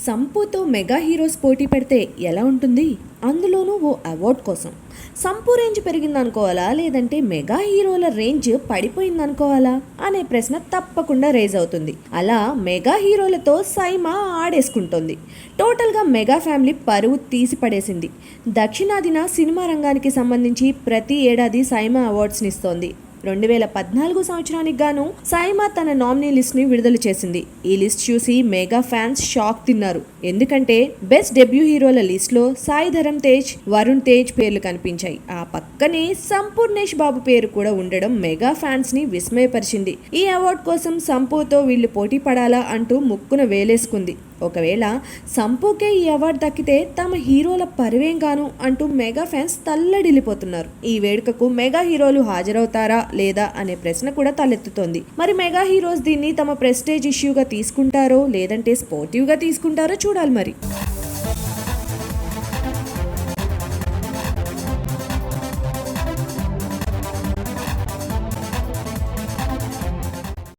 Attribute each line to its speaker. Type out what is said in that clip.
Speaker 1: సంపుతో mega heroes పోటీ పెడితే ఎలా ఉంటుంది? అందులోనూ ఓ అవార్డ్ కోసం. సంపు రేంజ్ పెరిగిందనుకోవాలా, లేదంటే మెగా హీరోల రేంజ్ పడిపోయిందనుకోవాలా అనే ప్రశ్న తప్పకుండా రేజ్ అవుతుంది. అలా మెగా హీరోలతో సైమా ఆడేసుకుంటోంది. టోటల్గా మెగా ఫ్యామిలీ పరువు తీసి పడేసింది. దక్షిణాదిన సినిమా రంగానికి సంబంధించి ప్రతి ఏడాది సైమా అవార్డ్స్ని ఇస్తోంది. 2014 సంవత్సరానికి గాను సైమా తన నామినీ లిస్ట్ ని విడుదల చేసింది. ఈ లిస్ట్ చూసి మెగా ఫ్యాన్స్ షాక్ తిన్నారు. ఎందుకంటే బెస్ట్ డెబ్యూ హీరోల లిస్ట్ లో సాయి ధరమ్ తేజ్, వరుణ్ తేజ్ పేర్లు కనిపించాయి. ఆ పక్కనే సంపూర్ణేష్ బాబు పేరు కూడా ఉండడం మెగా ఫ్యాన్స్ ని విస్మయపరిచింది. ఈ అవార్డు కోసం సంపుతో వీళ్ళు పోటీ పడాలా అంటూ ముక్కున వేలేసుకుంది. ఒకవేళ సంపుకే ఈ అవార్డు దక్కితే తమ హీరోల పరువేం గాను అంటూ మెగా ఫ్యాన్స్ తల్లడిల్లిపోతున్నారు. ఈ వేడుకకు మెగా హీరోలు హాజరవుతారా లేదా అనే ప్రశ్న కూడా తలెత్తుతోంది. మరి మెగా హీరోస్ దీన్ని తమ ప్రెస్టేజ్ ఇష్యూగా తీసుకుంటారో లేదంటే స్పోర్టివ్ గా తీసుకుంటారో చూడాలి మరి.